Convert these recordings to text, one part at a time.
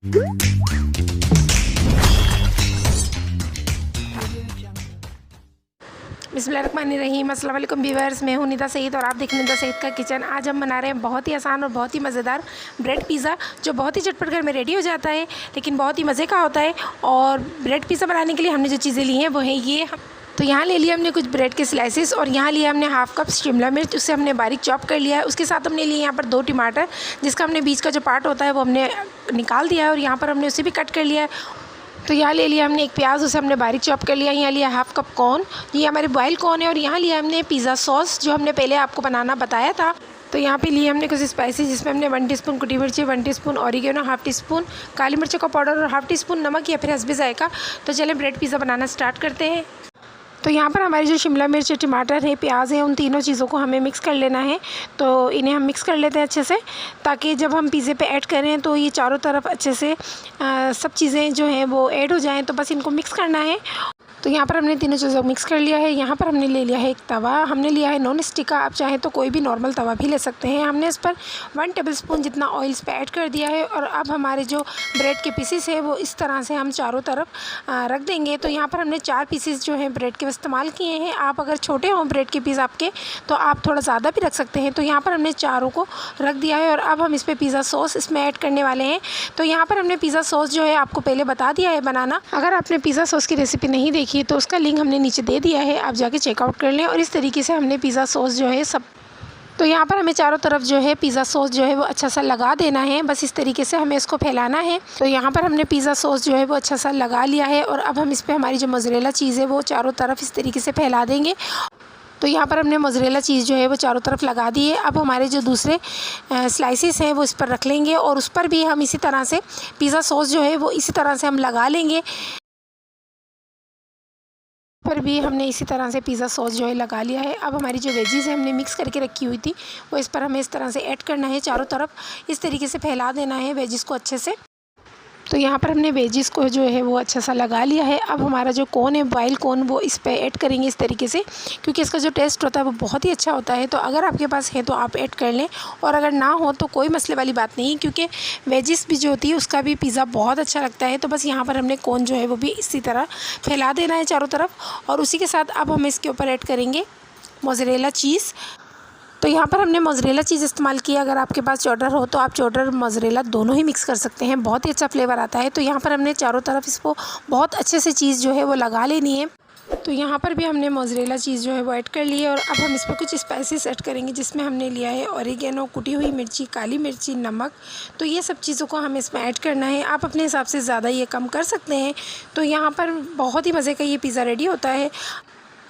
बिस्मिल्लाहिर्रहमानिर्रहीम। अस्सलाम वालेकुम व्यूअर्स, मैं हूं निदा सईद और आप देख रहे हैं निदा सईद का किचन। आज हम बना रहे हैं बहुत ही आसान और बहुत ही मज़ेदार ब्रेड पिज़्ज़ा, जो बहुत ही झटपट घर में रेडी हो जाता है लेकिन बहुत ही मज़े का होता है। और ब्रेड पिज़्ज़ा बनाने के लिए हमने जो चीज़ें ली हैं वो है ये। तो यहाँ ले लिया हमने कुछ ब्रेड के स्लाइसेस और यहाँ लिया हमने हाफ़ कप शिमला मिर्च, उससे हमने बारीक चॉप कर लिया है। उसके साथ हमने लिए यहाँ पर 2 टमाटर, जिसका हमने बीच का जो पार्ट होता है वो हमने निकाल दिया है और यहाँ पर हमने उसे भी कट कर लिया है। तो यहाँ ले लिया हमने एक प्याज, उसे हमने बारीक चॉप कर लिया। यहाँ लिया हाफ़ कप कॉर्न, ये हमारे बॉयल कॉर्न है। और यहाँ लिया हमने पिज़्ज़ा सॉस, जो हमने पहले आपको बनाना बताया था। तो यहाँ पे लिए हमने कुछ स्पाइसेस, जिसमें हमने 1 टीस्पून कुटी मिर्ची, 1 टीस्पून ऑरिगेनो, हाफ़ टीस्पून काली मिर्चों का पाउडर और हाफ़ टीस्पून नमक या फिर हस्बे जायका। तो चलें ब्रेड पिज़्ज़ा बनाना स्टार्ट करते हैं। तो यहाँ पर हमारी जो शिमला मिर्च, टमाटर है, प्याज है, उन तीनों चीज़ों को हमें मिक्स कर लेना है। तो इन्हें हम मिक्स कर लेते हैं अच्छे से, ताकि जब हम पिज़्ज़े पे ऐड करें तो ये चारों तरफ अच्छे से सब चीज़ें जो हैं वो ऐड हो जाएं। तो बस इनको मिक्स करना है। तो यहाँ पर हमने तीनों चीज़ों को मिक्स कर लिया है। यहाँ पर हमने ले लिया है एक तवा, हमने लिया है नॉन स्टिक का, आप चाहें तो कोई भी नॉर्मल तवा भी ले सकते हैं। हमने इस पर 1 टेबलस्पून जितना ऑयल इस पर ऐड कर दिया है। और अब हमारे जो ब्रेड के पीसेस है वो इस तरह से हम चारों तरफ रख देंगे। तो यहाँ पर हमने 4 पीसेस जो हैं ब्रेड के इस्तेमाल किए हैं। आप अगर छोटे हों ब्रेड के पीस आपके, तो आप थोड़ा ज़्यादा भी रख सकते हैं। तो यहाँ पर हमने चारों को रख दिया है और अब हम इस पर पिज़्ज़ा सॉस इसमें ऐड करने वाले हैं। तो यहाँ पर हमने पिज़्ज़ा सॉस जो है आपको पहले बता दिया है बनाना। अगर आपने पिज़्ज़ा सॉस की रेसिपी नहीं देखी तो उसका लिंक हमने नीचे दे दिया है, आप जाके चेकआउट कर लें। और इस तरीके से हमने पिज़्ज़ा सॉस जो है सब, तो यहाँ पर हमें चारों तरफ जो है पिज़्ज़ा सॉस जो है वो अच्छा सा लगा देना है। बस इस तरीके से हमें इसको फैलाना है। तो यहाँ पर हमने पिज़्ज़ा सॉस जो है वो अच्छा सा लगा लिया है। और अब हम इस पर हमारी जो मोज़रेला चीज़ है वो चारों तरफ इस तरीके से फैला देंगे। तो यहाँ पर हमने मोज़रेला चीज़ जो है वो चारों तरफ लगा दी है। अब हमारे जो दूसरे स्लाइसेस हैं वो इस पर रख लेंगे और उस पर भी हम इसी तरह से पिज़्ज़ा सॉस जो है वो इसी तरह से हम लगा लेंगे। पर भी हमने इसी तरह से पिज़्ज़ा सॉस जो है लगा लिया है। अब हमारी जो वेजीज़ है हमने मिक्स करके रखी हुई थी, वो इस पर हमें इस तरह से ऐड करना है, चारों तरफ इस तरीके से फैला देना है वेजीज़ को अच्छे से। तो यहाँ पर हमने वेजीज़ को जो है वो अच्छा सा लगा लिया है। अब हमारा जो कॉर्न है, बॉयल कॉर्न, वो इस पर ऐड करेंगे इस तरीके से, क्योंकि इसका जो टेस्ट होता है वो बहुत ही अच्छा होता है। तो अगर आपके पास है तो आप ऐड कर लें, और अगर ना हो तो कोई मसले वाली बात नहीं, क्योंकि वेजीज़ भी जो होती है उसका भी पिज़्ज़ा बहुत अच्छा लगता है। तो बस यहाँ पर हमने कॉर्न जो है वो भी इसी तरह फैला देना है चारों तरफ। और उसी के साथ अब हम इसके ऊपर ऐड करेंगे मोज़रेला चीज़। तो यहाँ पर हमने मोज़रेला चीज़ इस्तेमाल किया। अगर आपके पास चेडर हो तो आप चेडर मोज़रेला दोनों ही मिक्स कर सकते हैं, बहुत ही अच्छा फ्लेवर आता है। तो यहाँ पर हमने चारों तरफ इसको बहुत अच्छे से चीज़ जो है वो लगा लेनी है। तो यहाँ पर भी हमने मोज़रेला चीज़ जो है वो ऐड कर ली है। और अब हम इस पर कुछ स्पाइसेस ऐड करेंगे, जिसमें हमने लिया है ऑरिगेनो, कुटी हुई मिर्ची, काली मिर्ची, नमक। तो ये सब चीज़ों को हमें इसमें ऐड करना है। आप अपने हिसाब से ज़्यादा ये कम कर सकते हैं। तो यहाँ पर बहुत ही मज़े का ये पिज़्ज़ा रेडी होता है।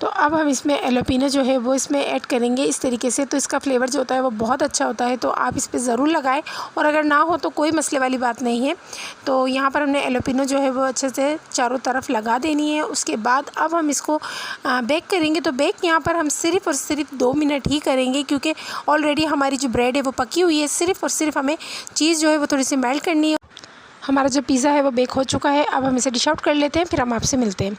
तो अब हम इसमें एलोपिनो जो है वो इसमें ऐड करेंगे इस तरीके से। तो इसका फ्लेवर जो होता है वो बहुत अच्छा होता है, तो आप इस पे ज़रूर लगाएं। और अगर ना हो तो कोई मसले वाली बात नहीं है। तो यहाँ पर हमने एलोपिनो जो है वो अच्छे से चारों तरफ लगा देनी है। उसके बाद अब हम इसको बेक करेंगे। तो बेक यहाँ पर हम सिर्फ़ और सिर्फ 2 मिनट ही करेंगे, क्योंकि ऑलरेडी हमारी जो ब्रेड है वो पकी हुई है। सिर्फ़ और सिर्फ हमें चीज़ जो है वो थोड़ी सी मेल्ट करनी है। हमारा जो पिज़्ज़ा है वो बेक हो चुका है। अब हम इसे डिश आउट कर लेते हैं, फिर हम आपसे मिलते हैं।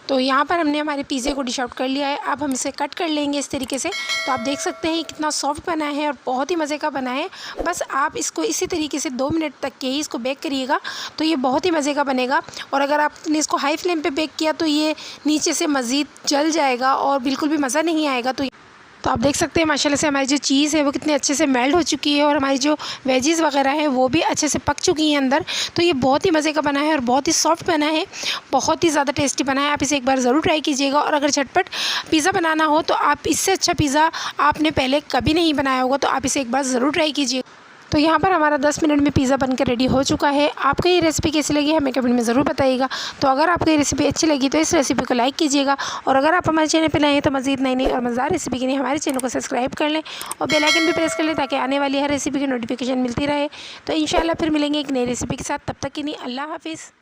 तो यहाँ पर हमने हमारे पिज़्ज़े को डिश आउट कर लिया है। अब हम इसे कट कर लेंगे इस तरीके से। तो आप देख सकते हैं कितना सॉफ्ट बना है और बहुत ही मज़े का बना है। बस आप इसको इसी तरीके से 2 मिनट तक के ही इसको बेक करिएगा, तो ये बहुत ही मज़े का बनेगा। और अगर आपने इसको हाई फ्लेम पे बेक किया तो ये नीचे से मज़ीद जल जाएगा और बिल्कुल भी मज़ा नहीं आएगा। तो आप देख सकते हैं माशाल्लाह से हमारी जो चीज़ है वो कितने अच्छे से मेल्ट हो चुकी है और हमारी जो वेजीज़ वगैरह है वो भी अच्छे से पक चुकी हैं अंदर। तो ये बहुत ही मज़े का बना है और बहुत ही सॉफ्ट बना है, बहुत ही ज़्यादा टेस्टी बना है। आप इसे एक बार ज़रूर ट्राई कीजिएगा। और अगर झटपट पिज़्ज़ा बनाना हो तो आप इससे अच्छा पिज़्ज़ा आपने पहले कभी नहीं बनाया होगा, तो आप इसे एक बार ज़रूर ट्राई कीजिए। तो यहाँ पर हमारा 10 मिनट में पिज़्ज़ा बनकर रेडी हो चुका है। आपको ये रेसिपी कैसी लगी हमें कमेंट में ज़रूर बताइएगा। तो अगर आपको ये रेसिपी अच्छी लगी तो इस रेसिपी को लाइक कीजिएगा। और अगर आप हमारे चैनल पर नए हैं तो मज़ीद नई और मज़ेदार रेसिपी के लिए हमारे चैनल को सब्सक्राइब कर लें और बेल आइकन भी प्रेस कर लें, ताकि आने वाली हर रेसिपी की नोटिफिकेशन मिलती रहे। तो इंशाल्लाह फिर मिलेंगे एक नई रेसिपी के साथ। तब तक के लिए अल्लाह हाफ़िज़।